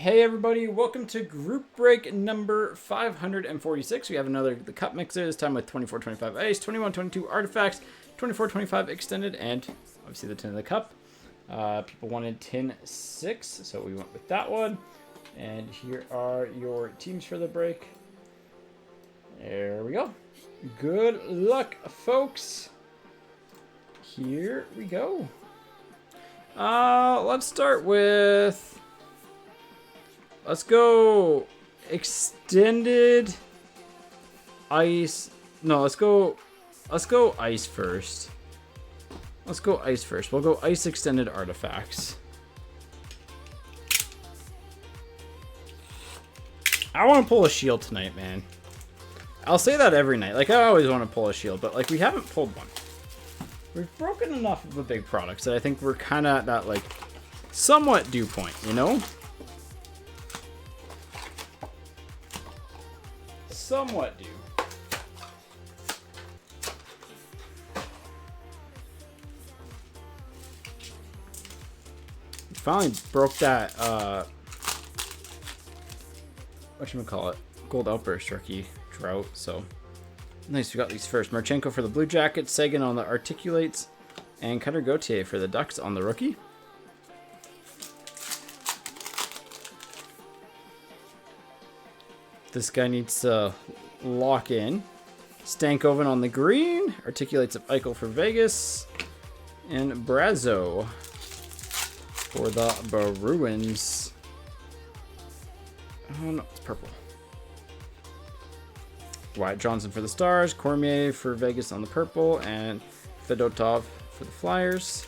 Hey everybody, welcome to group break number 546. We have the cup mixer, this time with 24-25 ice, 21-22 artifacts, 24-25 extended, and obviously the tin of the cup. People wanted tin 6, so we went with that one. And here are your teams for the break. There we go. Good luck, folks. Here we go. Let's start with... Let's go extended ice. No, let's go ice first. Let's go ice first. We'll go ice extended artifacts. I want to pull a shield tonight, man. I'll say that every night. Like, I always want to pull a shield, but like we haven't pulled one. We've broken enough of the big products that I think we're kind of at that like somewhat dew point, you know? Somewhat do. Finally broke that whatchamacallit, gold outburst rookie drought, so nice. We got these first. Marchenko for the Blue Jackets, Sagan on the Articulates, and Cutter Gauthier for the Ducks on the rookie. This guy needs to lock in. Stankoven on the green. Articulates of Eichel for Vegas. And Brazo for the Bruins. Oh no, it's purple. Wyatt Johnson for the Stars. Cormier for Vegas on the purple. And Fedotov for the Flyers.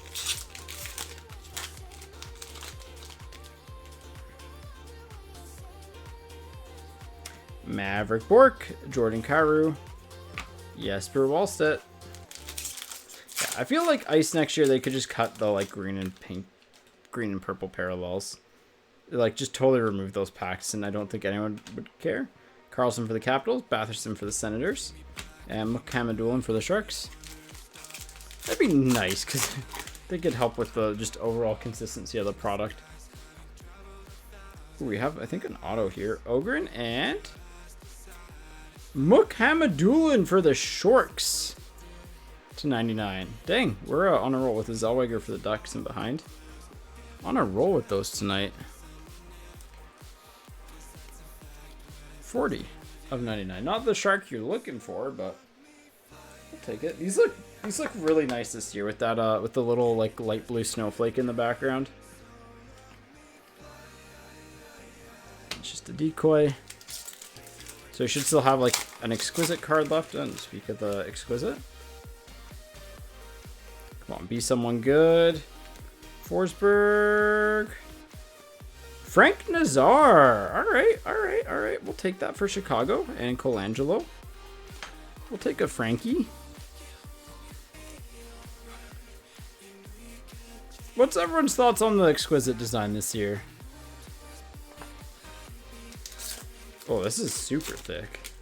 Maverick Bork, Jordan Carew, Jesper Wallstedt. Yeah, I feel like ice next year they could just cut the like green and purple parallels. Like just totally remove those packs, and I don't think anyone would care. Carlson for the Capitals, Batherson for the Senators, and Mukhamadullin for the Sharks. That'd be nice because they could help with the just overall consistency of the product. Ooh, we have, I think, an auto here. Ogren and Mukhamadullin for the Sharks to 99. Dang, we're on a roll with the Zellweger for the Ducks and behind. On a roll with those tonight. 40 of 99. Not the shark you're looking for, but I'll take it. These look really nice this year with that with the little like light blue snowflake in the background. It's just a decoy. So we should still have like an exquisite card left. And speak of the exquisite. Come on, be someone good. Forsberg. Frank Nazar. All right. We'll take that for Chicago. And Colangelo. We'll take a Frankie. What's everyone's thoughts on the exquisite design this year? Oh, this is super thick.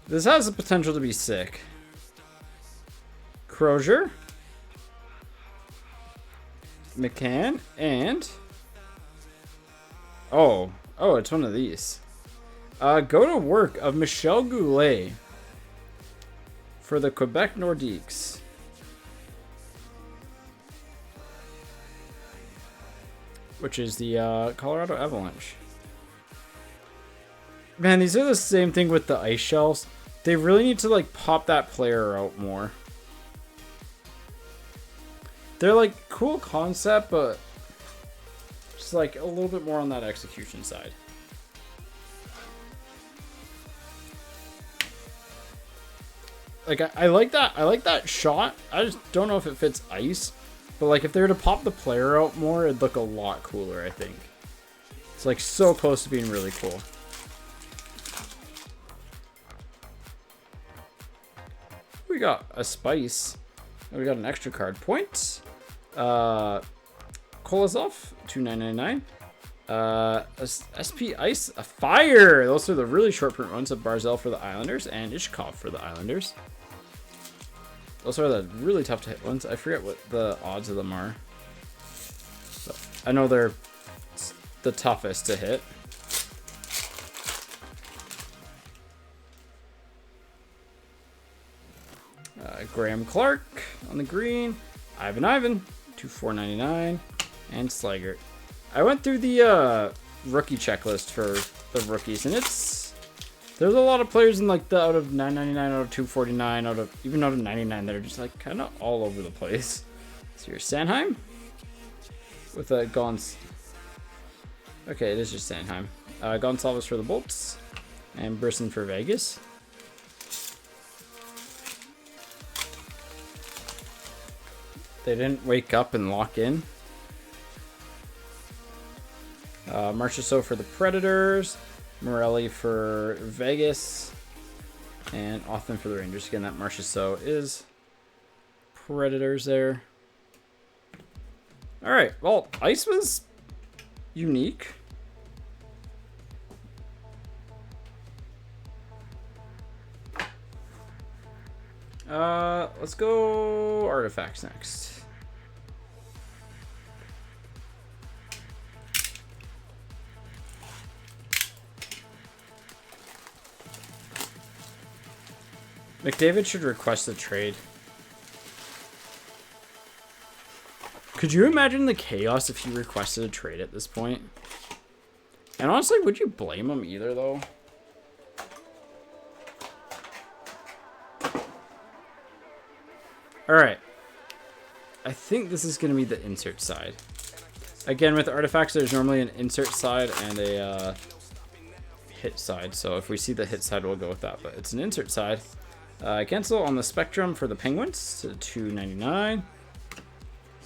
This has the potential to be sick. Crozier. McCann. And... Oh, it's one of these. Go to work of Michel Goulet for the Quebec Nordiques. Which is the Colorado Avalanche. Man, these are the same thing with the ice shells. They really need to like pop that player out more. They're like cool concept, but just like a little bit more on that execution side. Like I like that shot. I just don't know if it fits ice. But like if they were to pop the player out more, it'd look a lot cooler, I think. It's like so close to being really cool. We got a Spice. We got an extra card. Points. Kolazov, 2,999. SP Ice, a Fire. Those are the really short print ones of Barzell for the Islanders and Ishkov for the Islanders. Those are the really tough to hit ones. I forget what the odds of them are. But I know they're the toughest to hit. Graham Clark on the green. Ivan, 2/499, and Slaggert. I went through the rookie checklist for the rookies, and there's a lot of players in like the out of 999, out of 249, even out of 99 that are just like kind of all over the place. So here's Sanheim with a Gons. Okay, it is just Sanheim. Gonsalves for the Bolts, and Brisson for Vegas. They didn't wake up and lock in. Marchessault for the Predators, Morelli for Vegas, and Othman for the Rangers. Again, that Marchessault is Predators there. All right, well, Ice was unique. Let's go Artifacts next. McDavid should request a trade. Could you imagine the chaos if he requested a trade at this point? And honestly, would you blame him either, though? Alright. I think this is going to be the insert side. Again, with Artifacts, there's normally an insert side and a hit side. So if we see the hit side, we'll go with that. But it's an insert side. Cancel on the Spectrum for the Penguins to $2.99.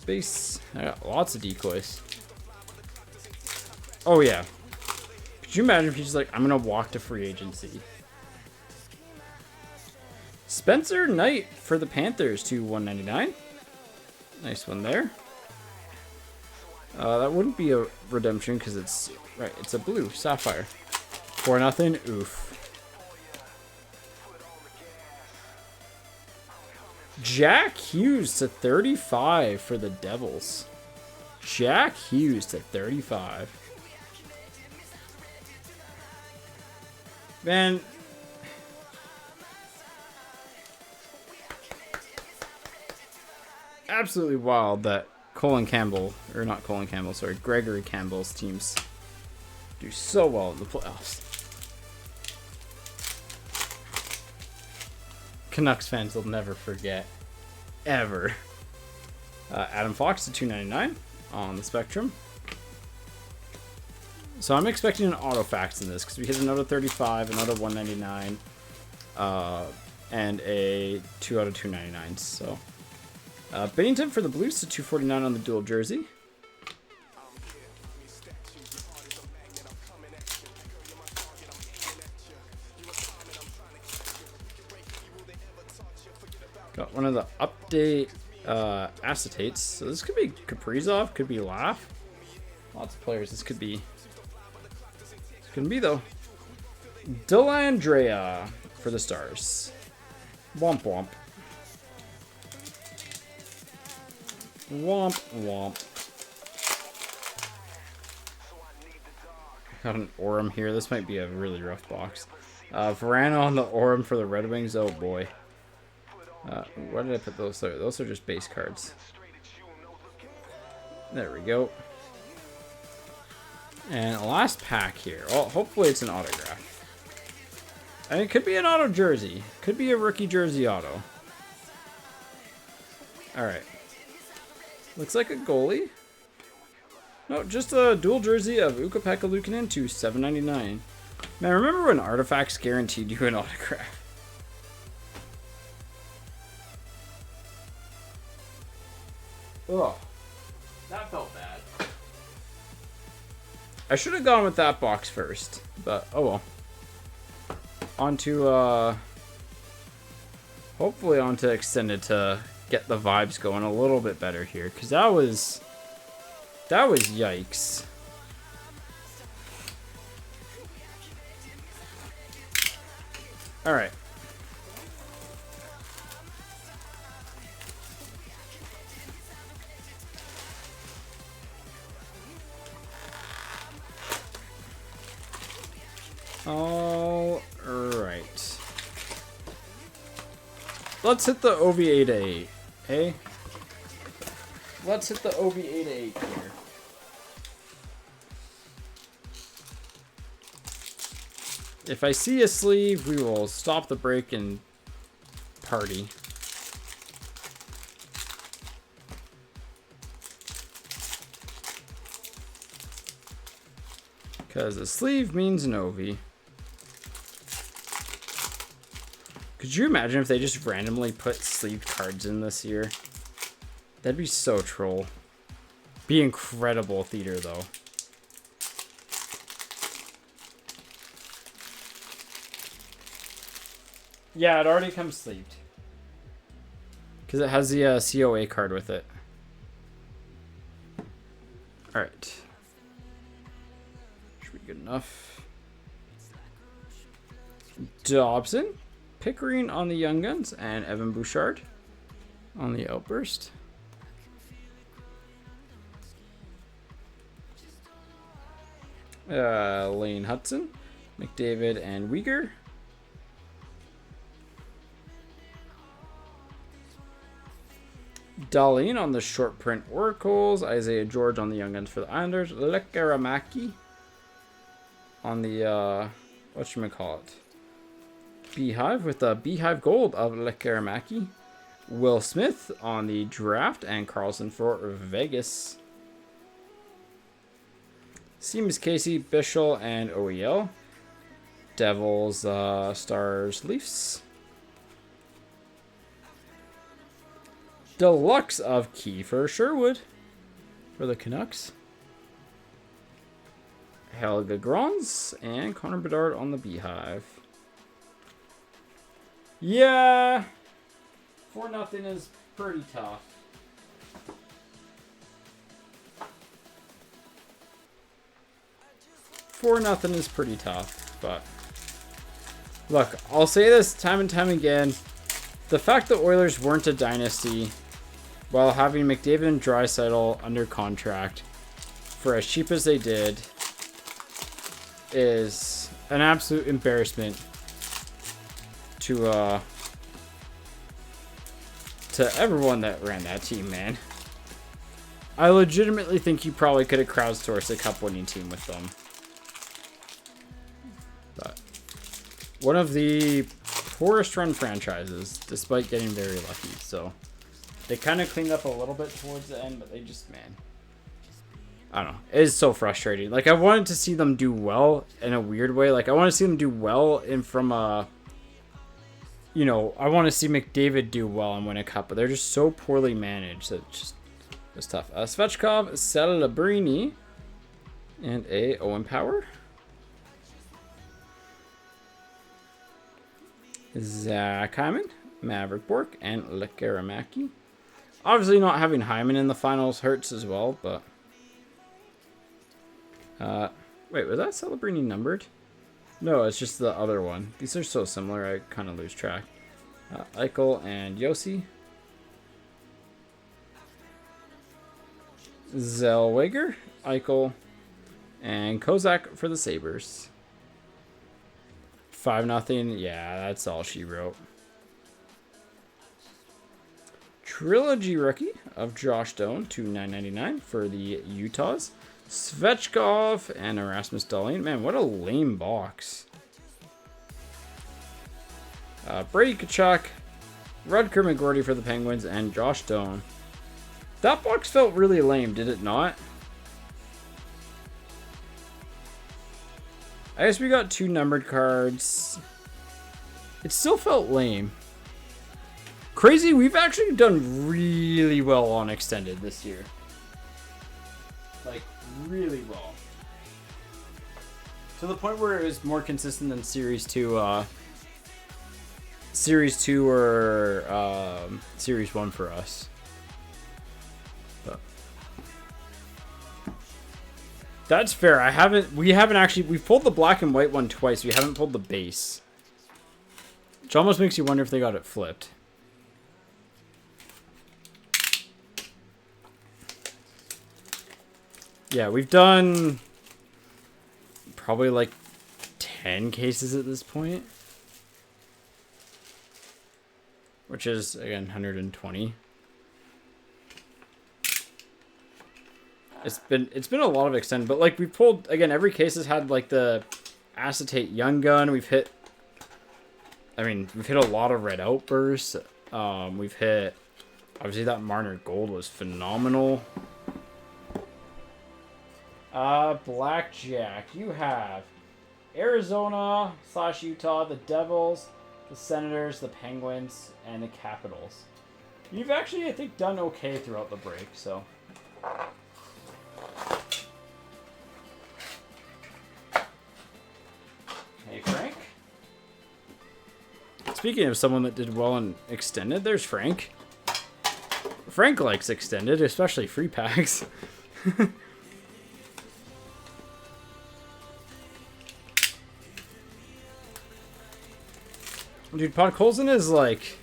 Base. I got lots of decoys. Oh, yeah. Could you imagine if he's just like, I'm going to walk to free agency? Spencer Knight for the Panthers to $1.99. Nice one there. That wouldn't be a redemption because it's right. It's a blue sapphire. 4-0. Oof. Jack Hughes to 35 for the Devils. Jack Hughes to 35. Man. Absolutely wild that Colin Campbell, or not Colin Campbell, sorry, Gregory Campbell's teams do so well in the playoffs. Canucks fans will never forget. Ever. Adam Fox to $2.99 on the Spectrum. So I'm expecting an Autofax in this because we hit an out of 35, an out of 199, and a 2 out of 299s. So Bennington for the Blues to $2.49 on the dual jersey. Got one of the update acetates. So this could be Kaprizov, could be Laugh. Lots of players. This could be. Couldn't be though. Dellandrea for the Stars. Womp womp. Womp womp. Got an Orem here. This might be a really rough box. Verano on the Orem for the Red Wings. Oh boy. Why did I put those there? Those are just base cards. There we go. And last pack here. Well, hopefully it's an autograph. I mean, it could be an auto jersey. Could be a rookie jersey auto. Alright. Looks like a goalie. No, just a dual jersey of Ukko-Pekka Luukkonen to $7.99. Man, remember when Artifacts guaranteed you an autograph? Oh, that felt bad. I should have gone with that box first, but oh well. Hopefully onto Extended to get the vibes going a little bit better here, because that was yikes. All right. All right. Let's hit the OVA to 8. Hey? Let's hit the OVA to 8 here. If I see a sleeve, we will stop the break and party. Because a sleeve means an OV. Could you imagine if they just randomly put sleeved cards in this year? That'd be so troll. Be incredible theater, though. Yeah, it already comes sleeved. Because it has the COA card with it. Alright. Should be good enough. Dobson. Pickering on the Young Guns. And Evan Bouchard on the Outburst. Lane Hudson. McDavid and Uyghur. Darlene on the short print Oracles. Isaiah George on the Young Guns for the Islanders. Lekaramaki on the, whatchamacallit, Beehive with the Beehive Gold of Lekaramaki. Will Smith on the Draft and Carlson for Vegas. Seamus Casey, Bischel, and OEL. Devils, Stars, Leafs. Deluxe of Kiefer Sherwood for the Canucks. Helga Grons and Connor Bedard on the Beehive. Yeah, 4-0 is pretty tough. Is pretty tough, but look, I'll say this time and time again. The fact that Oilers weren't a dynasty while having McDavid and Draisaitl under contract for as cheap as they did is an absolute embarrassment to everyone that ran that team, man. I legitimately think you probably could have crowdsourced a cup-winning team with them. But one of the poorest run franchises, despite getting very lucky. So they kind of cleaned up a little bit towards the end, but they just, man, I don't know. It is so frustrating. Like, I wanted to see them do well in a weird way. Like, I want to see them do well from a, you know, I want to see McDavid do well and win a cup, but they're just so poorly managed that it's tough. Svechkov, Celebrini, and a Owen Power. Zach Hyman, Maverick Bork, and Lekaramaki. Obviously, not having Hyman in the finals hurts as well, but wait, was that Celebrini numbered? No, it's just the other one. These are so similar, I kind of lose track. Eichel and Yossi. Zellweger, Eichel, and Kozak for the Sabres. 5-0. Yeah, that's all she wrote. Trilogy rookie of Josh Doan to $9.99 for the Utahs. Svechkov and Erasmus Dahlin. Man, what a lame box. Brady Tkachuk, Rutger McGordy for the Penguins, and Josh Doan. That box felt really lame, did it not? I guess we got 2 numbered cards. It still felt lame. Crazy, we've actually done really well on extended this year. Like, really well. To the point where it was more consistent than Series 2, Series 2 or Series 1 for us. But that's fair. We've pulled the black and white one twice. We haven't pulled the base. Which almost makes you wonder if they got it flipped. Yeah, we've done probably like 10 cases at this point. Which is, again, 120. It's been a lot of extend, but like we pulled, again, every case has had like the acetate young gun. We've hit a lot of red outbursts. We've hit, obviously that Marner Gold was phenomenal. Blackjack, you have Arizona / Utah, the Devils, the Senators, the Penguins, and the Capitals. You've actually, I think, done okay throughout the break, so. Hey, Frank. Speaking of someone that did well in extended, there's Frank. Frank likes extended, especially free packs. Dude, Podkolzin is like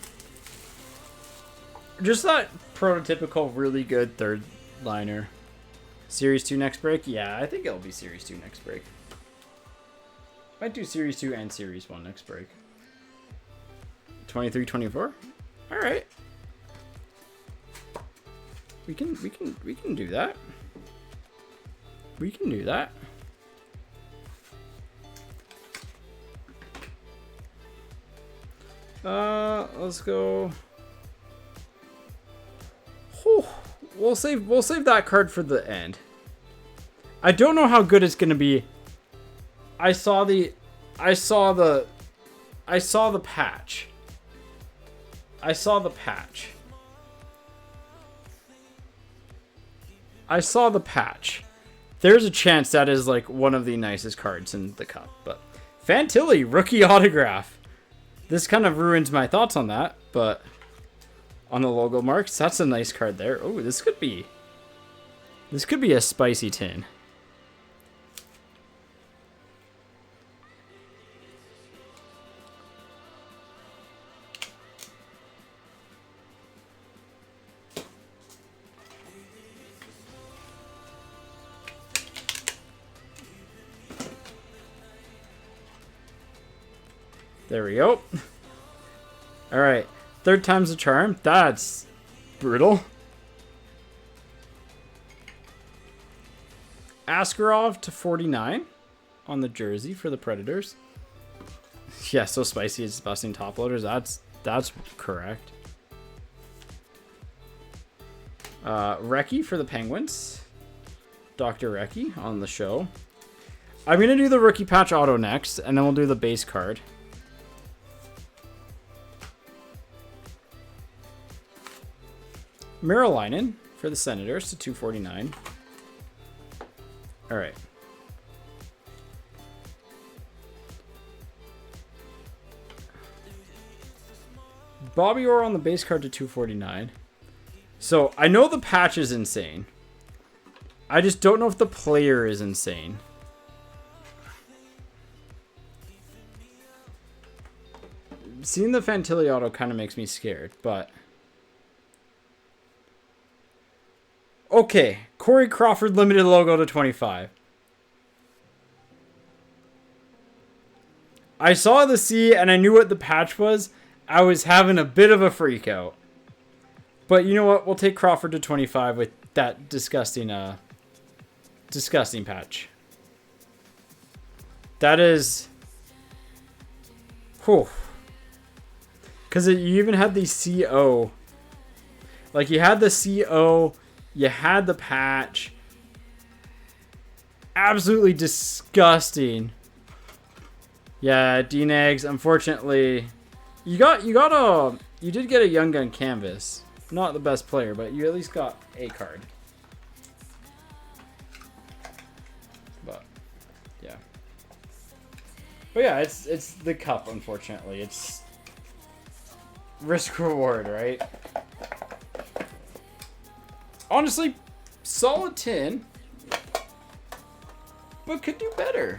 just that prototypical really good third liner. Series 2 next break? Yeah, I think it'll be Series 2 next break. Might do Series 2 and Series 1 next break. 23-24? Alright. We can do that. We can do that. Let's go. Whew. We'll save that card for the end. I don't know how good it's gonna be. I saw the patch. I saw the patch. There's a chance that is like one of the nicest cards in the cup, but Fantilli rookie autograph. This kind of ruins my thoughts on that, but on the logo marks, that's a nice card there. Oh, this could be a spicy tin. There we go. All right. Third time's a charm. That's brutal. Askarov to 49 on the jersey for the Predators. Yeah, so spicy it's busting top loaders. That's correct. Recchi for the Penguins. Dr. Recchi on the show. I'm going to do the rookie patch auto next, and then we'll do the base card. Merilainen for the Senators to 249. All right. Bobby Orr on the base card to 249. So I know the patch is insane. I just don't know if the player is insane. Seeing the Fantilli auto kind of makes me scared, but... Okay, Corey Crawford limited logo to 25. I saw the C and I knew what the patch was. I was having a bit of a freak out. But you know what? We'll take Crawford to 25 with that disgusting patch. That is... Whew. Because you even had the CO. Like, you had the CO... You had the patch. Absolutely disgusting. Yeah, D-Nags, unfortunately. You did get a Young Gun canvas. Not the best player, but you at least got a card. But yeah. But yeah, it's the cup, unfortunately. It's risk reward, right? Honestly, solid 10, but could do better.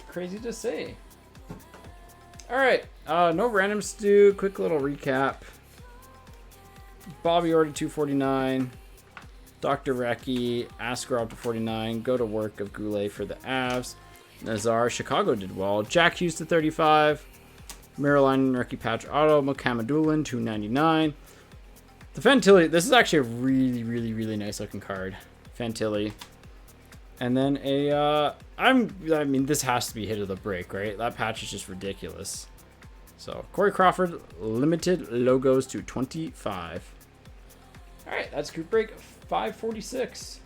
Crazy to say. All right, no randoms to do. Quick little recap. Bobby Orr to 249. Dr. Recchi, Askarov to 49. Go to work of Goulet for the Avs. Nazar, Chicago did well. Jack Hughes to 35. Maryline rookie patch auto. Mohamedoulin 299. The Fantilli, this is actually a really, really, really nice looking card. Fantilli. And then I mean, this has to be hit of the break, right? That patch is just ridiculous. So, Corey Crawford, limited logos to 25. All right, that's group break 546.